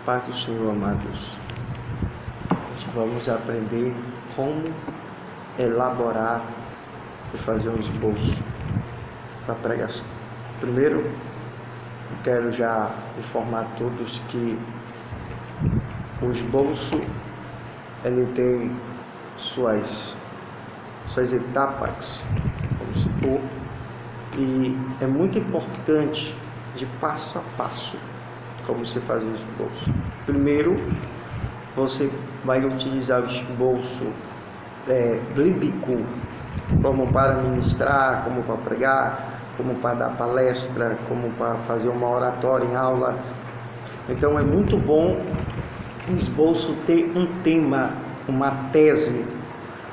Paz do Senhor, amados. Hoje vamos aprender como elaborar e fazer um esboço para pregação. Primeiro, eu quero já informar a todos que o esboço ele tem suas etapas, vamos supor, e é muito importante de passo a passo como você fazer o esboço. Primeiro, você vai utilizar o esboço bíblico como para ministrar, como para pregar, como para dar palestra, como para fazer uma oratória em aula. Então é muito bom o esboço ter um tema, uma tese,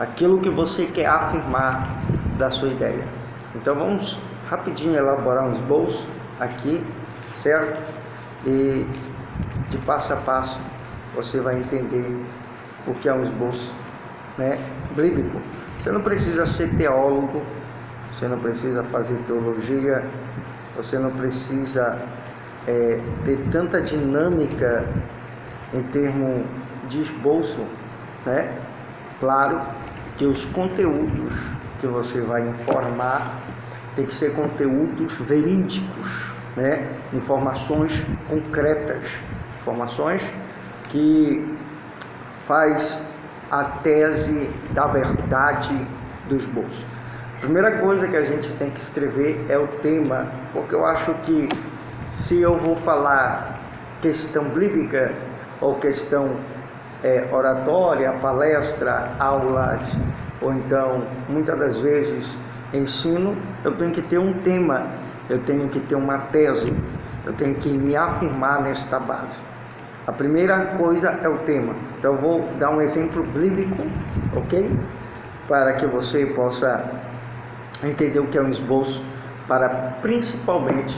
aquilo que você quer afirmar da sua ideia. Então vamos rapidinho elaborar um esboço aqui, certo? E de passo a passo você vai entender o que é um esboço, bíblico. Você não precisa ser teólogo, você não precisa fazer teologia, você não precisa ter tanta dinâmica em termos de esboço, Claro que os conteúdos que você vai informar tem que ser conteúdos verídicos, informações concretas, informações que faz a tese da verdade do esboço. A primeira coisa que a gente tem que escrever é o tema, porque eu acho que se eu vou falar questão bíblica ou questão oratória, palestra, aulas, ou então muitas das vezes ensino, eu tenho que ter um tema, eu tenho que ter uma tese, eu tenho que me afirmar nesta base. A primeira coisa é o tema. Então eu vou dar um exemplo bíblico, ok? Para que você possa entender o que é um esboço para principalmente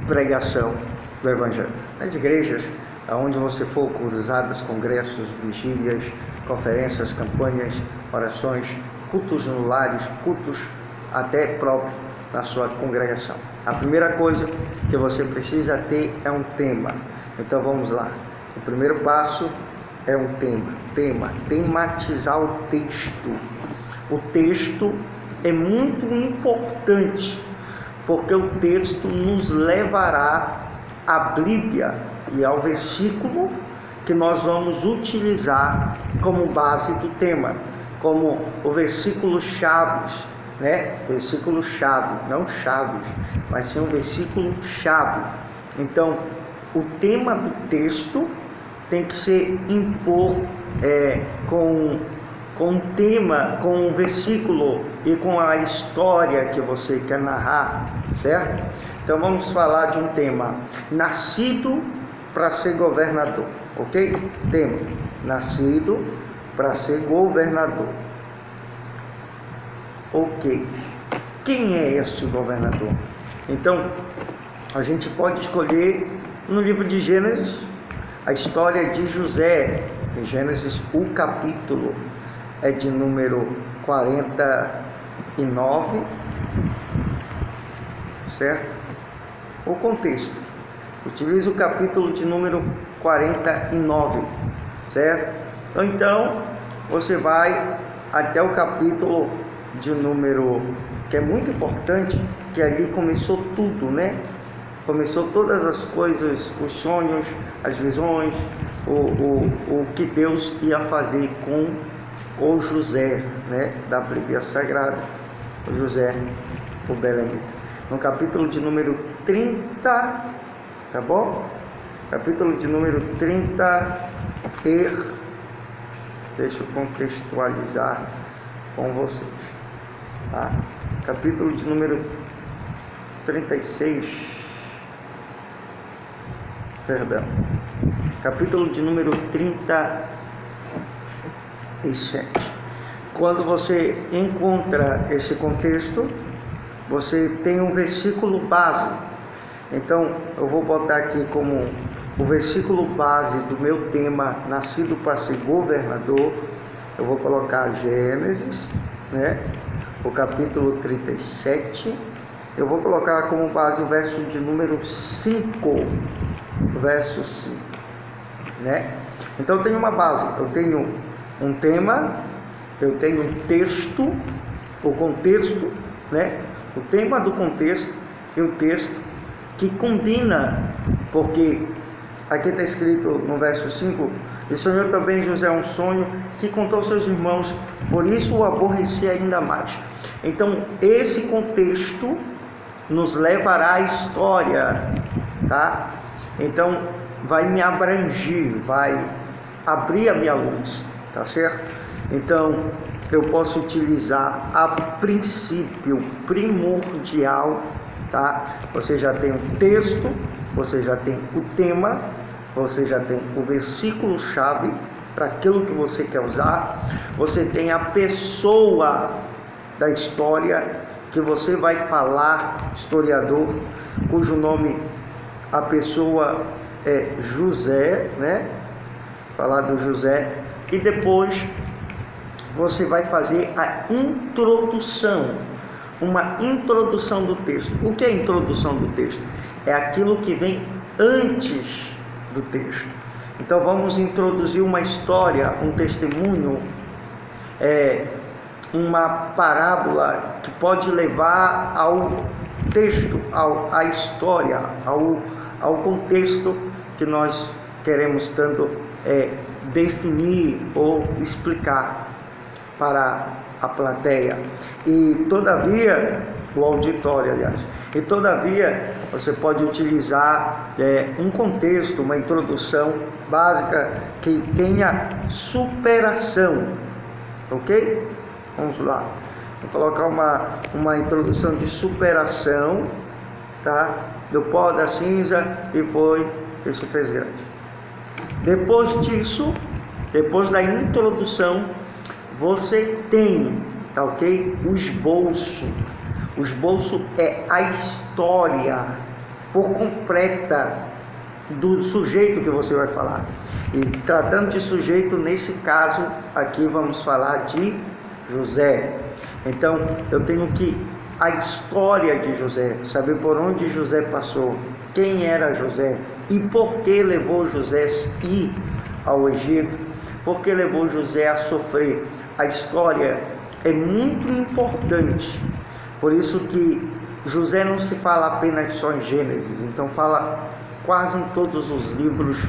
pregação do Evangelho. Nas igrejas, aonde você for, cruzadas, congressos, vigílias, conferências, campanhas, orações, cultos no lares, cultos até próprio na sua congregação. A primeira coisa que você precisa ter é um tema. Então vamos lá. O primeiro passo é um tema, tematizar o texto. O texto é muito importante, porque o texto nos levará à Bíblia e ao versículo que nós vamos utilizar como base do tema, como o versículo chaves, versículo chave, não chaves, mas sim um versículo chave. Então, o tema do texto tem que ser impor com um tema, com um versículo e com a história que você quer narrar, certo? Então vamos falar de um tema: nascido para ser governador, ok? Tema: nascido para ser governador. Ok. Quem é este governador? Então, a gente pode escolher no livro de Gênesis a história de José. Em Gênesis, o capítulo é de número 49, certo? O contexto. Utiliza o capítulo de número 49, certo? Então, você vai até o capítulo de número, que é muito importante, que ali começou tudo, Começou todas as coisas, os sonhos, as visões, o que Deus ia fazer com o José, da Bíblia Sagrada, o José, o Belém. No capítulo de número 30, tá bom? Capítulo de número 30, deixa eu contextualizar com vocês, tá? Capítulo de número 36, capítulo de número 37. Quando você encontra esse contexto, você tem um versículo base. Então, eu vou botar aqui como o versículo base do meu tema, nascido para ser governador. Eu vou colocar Gênesis, o capítulo 37. Eu vou colocar como base o verso de número 5. Verso 5. né? Então eu tenho uma base, eu tenho um tema, eu tenho um texto, o contexto, né? O tema do contexto e o texto que combina, porque aqui está escrito no verso 5: e sonhou também José um sonho que contou aos seus irmãos, por isso o aborreci ainda mais. Então esse contexto nos levará à história, tá? Então vai me abranger, vai abrir a minha luz, tá certo? Então eu posso utilizar a princípio primordial, tá? Você já tem o texto, você já tem o tema, você já tem o versículo chave para aquilo que você quer usar, você tem a pessoa da história que você vai falar, historiador, cujo nome, a pessoa é José, né? Falar do José, e depois você vai fazer a introdução, uma introdução do texto. O que é a introdução do texto? É aquilo que vem antes do texto. Então vamos introduzir uma história, um testemunho, uma parábola que pode levar ao texto, à história, ao contexto que nós queremos tanto definir ou explicar para a plateia. E todavia, o auditório, aliás, e todavia você pode utilizar um contexto, uma introdução básica que tenha superação, ok? Vamos lá, vou colocar uma introdução de superação, tá? Do pó da cinza e foi que se fez grande. Depois disso, depois da introdução, você tem, tá ok? O esboço. O esboço é a história por completa do sujeito que você vai falar. E tratando de sujeito, nesse caso aqui vamos falar de José. Então eu tenho que a história de José, saber por onde José passou, quem era José e por que levou José a ir ao Egito, por que levou José a sofrer. A história é muito importante, por isso que José não se fala apenas só em Gênesis, então fala quase em todos os livros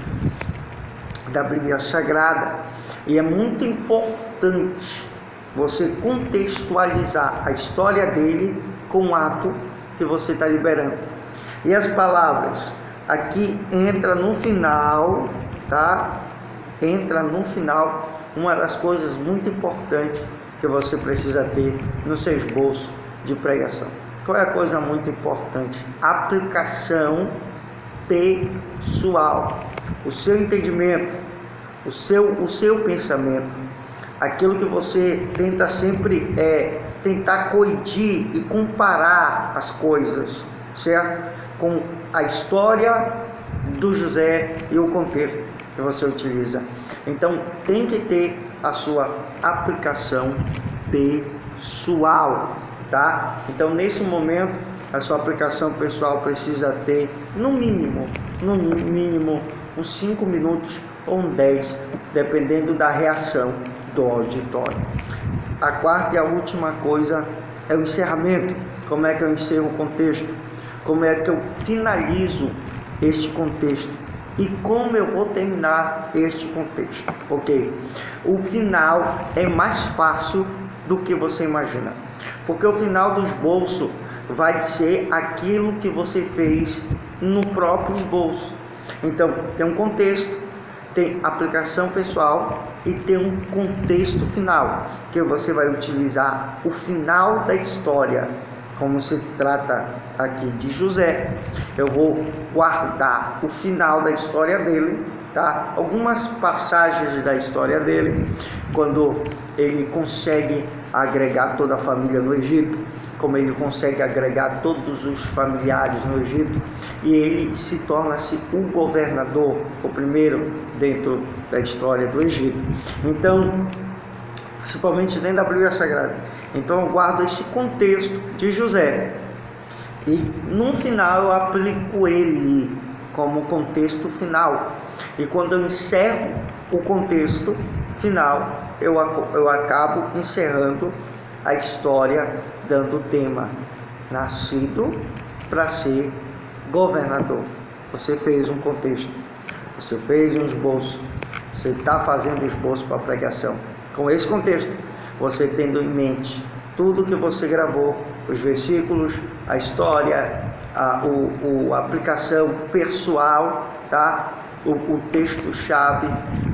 da Bíblia Sagrada, e é muito importante você contextualizar a história dele com o ato que você está liberando. E as palavras aqui entra no final, tá? Entra no final uma das coisas muito importantes que você precisa ter no seu esboço de pregação. Qual é a coisa muito importante? Aplicação pessoal. O seu entendimento, o seu pensamento, aquilo que você tenta sempre tentar coidir e comparar as coisas, certo? Com a história do José e o contexto que você utiliza. Então tem que ter a sua aplicação pessoal, tá? Então nesse momento a sua aplicação pessoal precisa ter no mínimo uns 5 minutos ou 10, dependendo da reação do auditório. A quarta e a última coisa é o encerramento. Como é que eu encerro o contexto? Como é que eu finalizo este contexto? E como eu vou terminar este contexto? Ok? O final é mais fácil do que você imagina, porque o final do esboço vai ser aquilo que você fez no próprio esboço. Então tem um contexto, tem aplicação pessoal e tem um contexto final, que você vai utilizar o final da história. Como se trata aqui de José, eu vou guardar o final da história dele, tá? Algumas passagens da história dele, quando ele consegue agregar toda a família no Egito, como ele consegue agregar todos os familiares no Egito, e ele se torna-se o governador, o primeiro dentro da história do Egito. Então, principalmente dentro da Bíblia Sagrada. Então eu guardo esse contexto de José e no final eu aplico ele como contexto final. E quando eu encerro o contexto final, eu acabo encerrando a história dando o tema: nascido para ser governador. Você fez um contexto, você fez um esboço, você está fazendo esboço para a pregação. Com esse contexto, você tendo em mente tudo que você gravou, os versículos, a história, a aplicação pessoal, tá? O texto-chave,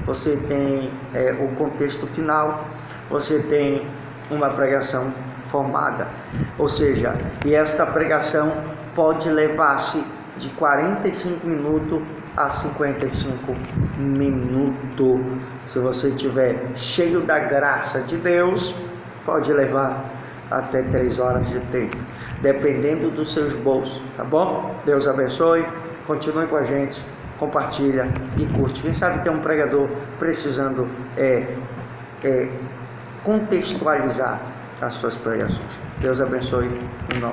você tem o contexto final, você tem uma pregação formada. Ou seja, e esta pregação pode levar-se de 45 minutos a 55 minutos. Se você estiver cheio da graça de Deus, pode levar até 3 horas de tempo, dependendo dos seus bolsos, tá bom? Deus abençoe, continue com a gente, compartilha e curte. Quem sabe tem um pregador precisando contextualizar as suas pregações. Deus abençoe em nome.